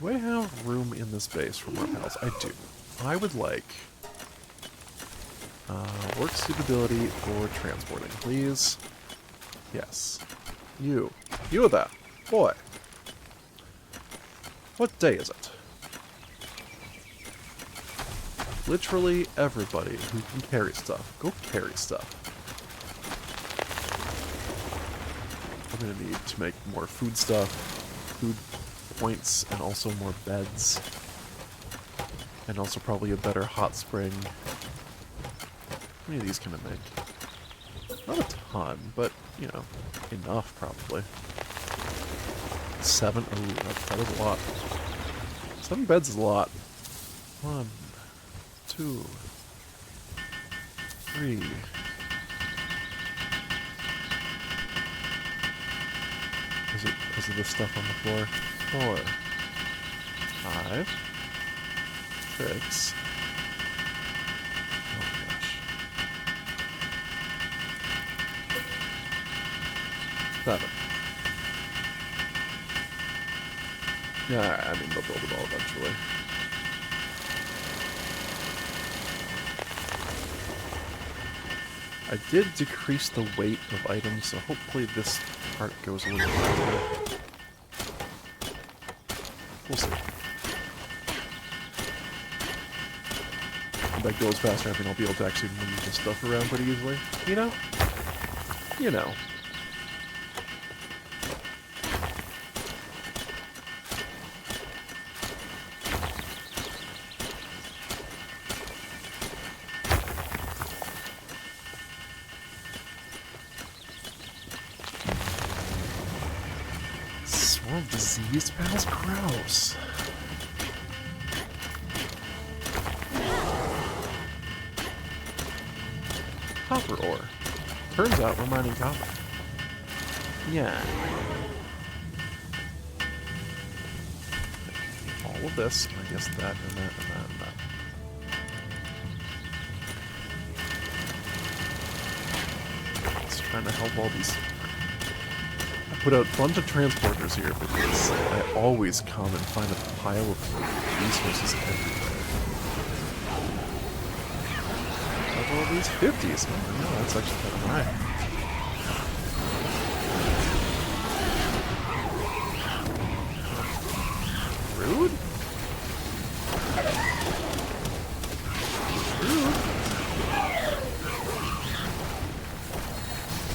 Do I have room in this base for more panels? I do. I would like work suitability for transporting, please. Yes. You with that. Boy. What day is it? Literally everybody who can carry stuff, go carry stuff. I'm gonna need to make more food stuff, food points, and also more beds. And also probably a better hot spring. How many of these can I make? Not a ton, but, you know, enough probably. 7? Ooh, that is a lot. 7 beds is a lot. 1, 2, 3... Is it because of the stuff on the floor? 4, 5, 6. Oh gosh. 7. Yeah, I mean, they'll build it all eventually. I did decrease the weight of items, so hopefully this part goes a little faster. We'll see. If that goes faster, I think I'll be able to actually move the stuff around pretty easily. You know? You know. Swarm disease? That's gross. Copper ore. Turns out we're mining copper. Yeah. All of this, and I guess that and that and that and that. Just trying to help all these. I put out a bunch of transporters here because I always come and find a pile of resources everywhere. All these 50s. Oh, no, that's actually kind of high. Rude? Rude?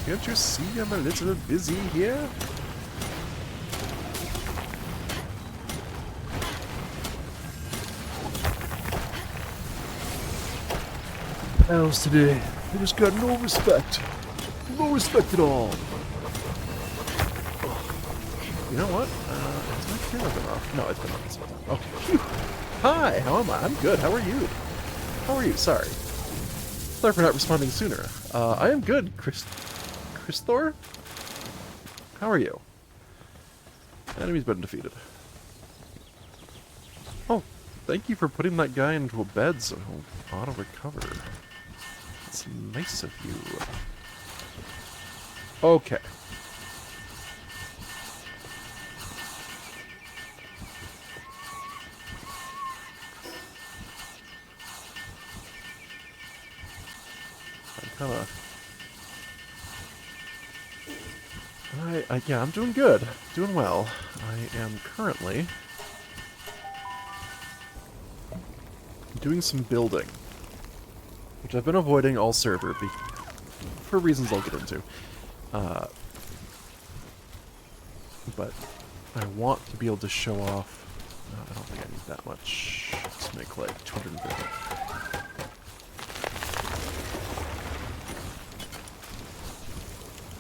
Can't you see I'm a little busy here? Pals today, they just got no respect. No respect at all. You know what? Has my camera been off? No, it's been on this one. Okay. Phew. Hi, how am I? I'm good. How are you? How are you? Sorry. Sorry for not responding sooner. I am good, Chris Thor? How are you? Enemy's been defeated. Oh, thank you for putting that guy into a bed so he'll auto-recover. That's nice of you. Okay. I'm kinda... yeah, I'm doing good. Doing well. I am currently doing some building, which I've been avoiding all server for reasons I'll get into. But I want to be able to show off... I don't think I need that much to make like 250.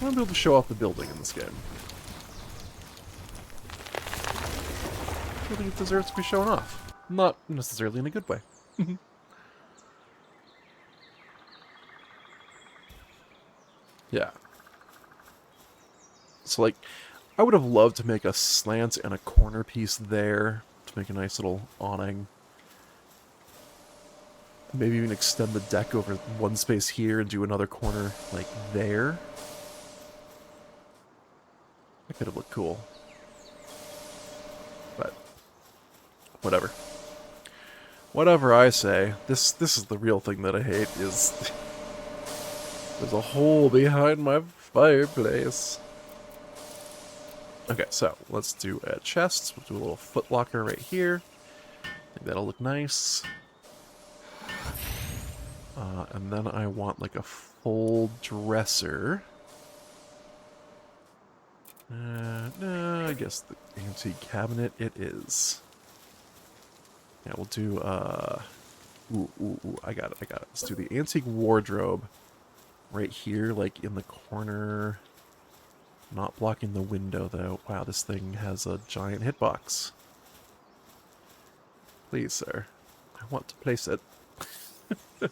I want to be able to show off the building in this game. I think it deserves to be shown off. Not necessarily in a good way. Yeah. So, like, I would have loved to make a slant and a corner piece there to make a nice little awning. Maybe even extend the deck over one space here and do another corner, like, there. That could have looked cool. But, whatever. Whatever I say, this is the real thing that I hate, is... There's a hole behind my fireplace. Okay, so let's do a chest. We'll do a little footlocker right here. I think that'll look nice. And then I want like a full dresser. No, I guess the antique cabinet it is. Yeah, we'll do, ooh, I got it. Let's do the antique wardrobe right here, like in the corner. Not blocking the window, though. Wow, this thing has a giant hitbox. Please, sir. I want to place it. Okay.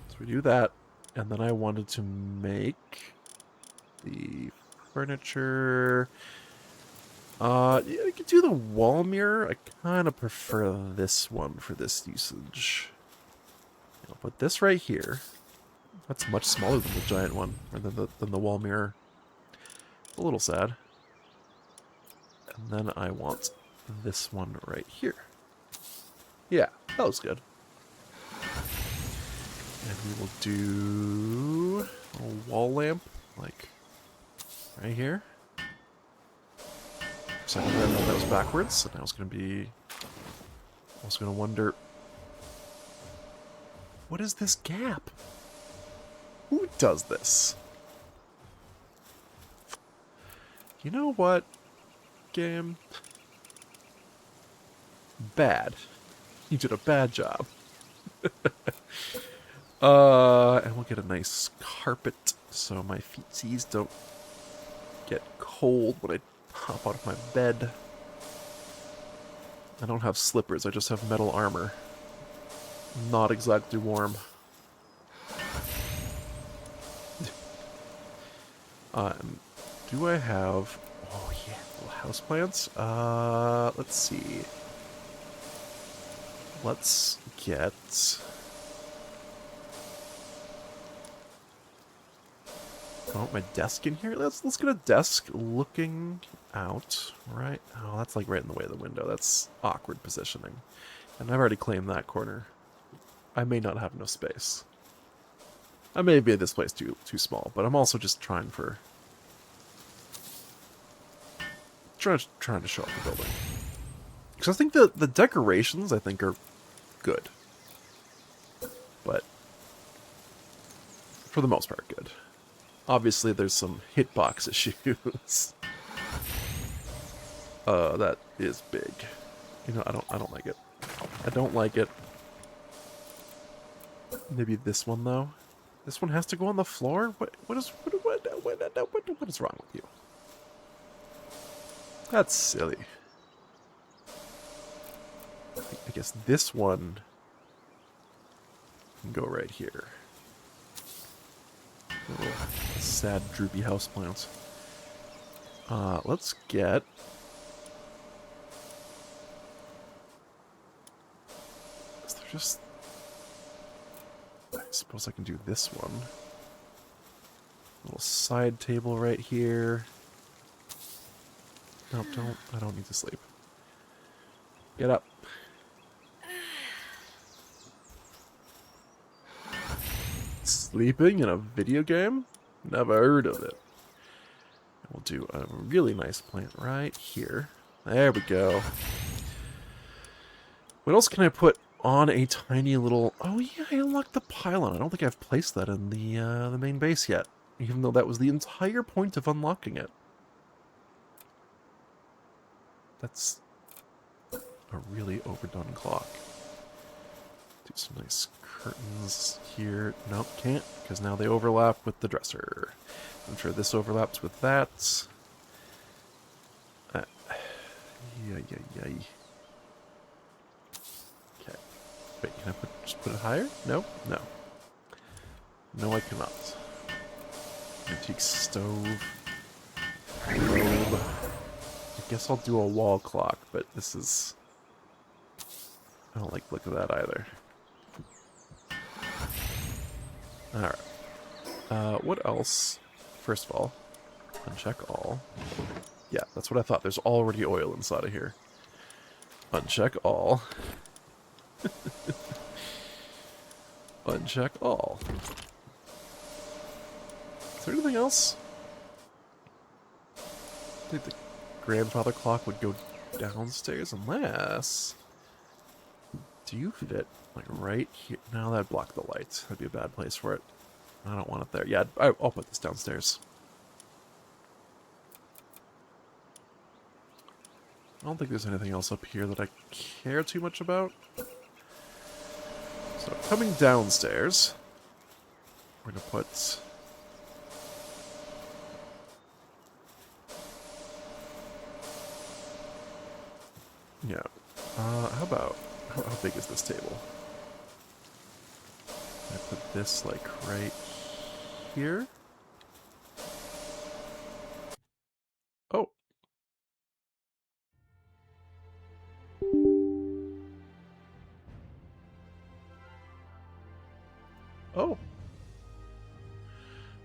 So we do that. And then I wanted to make the furniture. Yeah, I could do the wall mirror. I kind of prefer this one for this usage. I'll put this right here. That's much smaller than the giant one, or than the wall mirror. A little sad. And then I want this one right here. Yeah, that looks good. And we will do a wall lamp, like right here. So I didn't know that was backwards, so now it's going to be... I was going to wonder... What is this gap? Who does this? You know what, game? Bad. You did a bad job. And we'll get a nice carpet so my feetsies don't get cold when I hop out of my bed. I don't have slippers, I just have metal armor. Not exactly warm. Do I have... Oh yeah, little houseplants? Let's see. Let's get... I want my desk in here. Let's get a desk looking out, right? Oh, that's like right in the way of the window. That's awkward positioning. And I've already claimed that corner. I may not have enough space. I may have made this place too small, but I'm also just trying for... Trying to show up the building. Because I think the decorations, I think, are good. But for the most part, good. Obviously, there's some hitbox issues. That is big. You know, I don't like it. I don't like it. Maybe this one though. This one has to go on the floor. What is wrong with you? That's silly. I guess this one can go right here. Little sad, droopy houseplants. Let's get... Is there just... I suppose I can do this one. Little side table right here. Nope, I don't need to sleep. Get up. Sleeping in a video game? Never heard of it. We'll do a really nice plant right here. There we go. What else can I put on a tiny little... Oh yeah, I unlocked the pylon. I don't think I've placed that in the main base yet. Even though that was the entire point of unlocking it. That's a really overdone clock. Do some nice curtains here. Nope, can't, because now they overlap with the dresser. I'm sure this overlaps with that. Yay. Okay. Wait, can I just put it higher? No? No. No, I cannot. Antique stove. Robe. I guess I'll do a wall clock, but this is... I don't like the look of that either. Alright. What else? First of all, uncheck all. Yeah, that's what I thought. There's already oil inside of here. Uncheck all. Uncheck all. Is there anything else? I think the grandfather clock would go downstairs unless... Do you fit, like, right here? No, that'd block the lights. That'd be a bad place for it. I don't want it there. Yeah, I'll put this downstairs. I don't think there's anything else up here that I care too much about. So, coming downstairs, we're going to put... Yeah. How about... How big is this table? I put this, like, right here? Oh. Oh.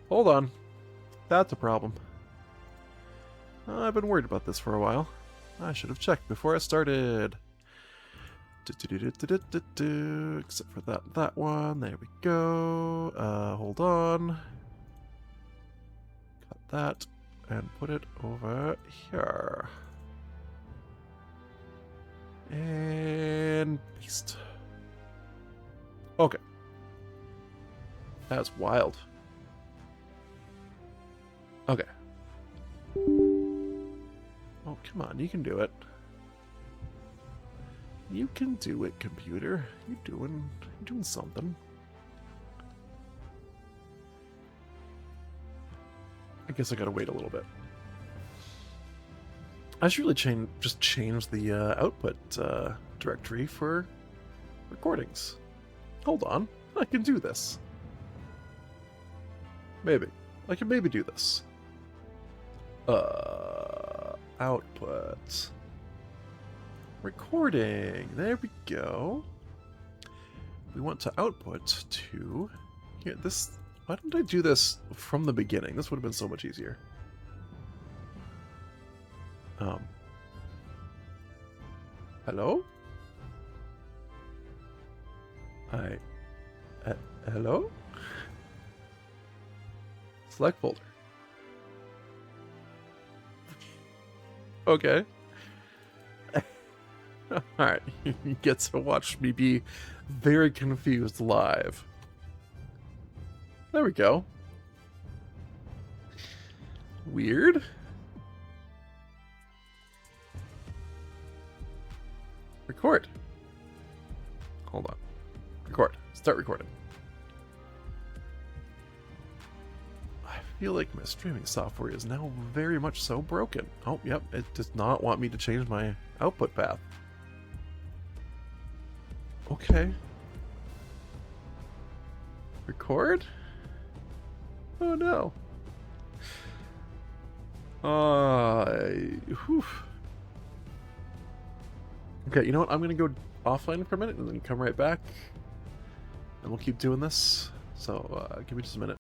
Hold on. That's a problem. I've been worried about this for a while. I should have checked before I started. Except for that one. There we go. Hold on. Cut that and put it over here. And paste. Okay. That's wild. Okay. Oh, come on, you can do it. You can do it, computer. You're doing something. I guess I gotta wait a little bit. I should really just change the output directory for recordings. Hold on, I can do this. Maybe. I can maybe do this. Output. Recording. There we go. We want to output to... Here, this... Why didn't I do this from the beginning? This would have been so much easier. Hello? Hello? Select folder. Okay. Alright, you get to watch me be very confused live. There we go. Weird. Record. Hold on. Record. Start recording. I feel like my streaming software is now very much so broken. Oh, yep. It does not want me to change my output path. Okay. Record? Oh no. Whew. Okay, you know what? I'm gonna go offline for a minute and then come right back. And we'll keep doing this. So, give me just a minute.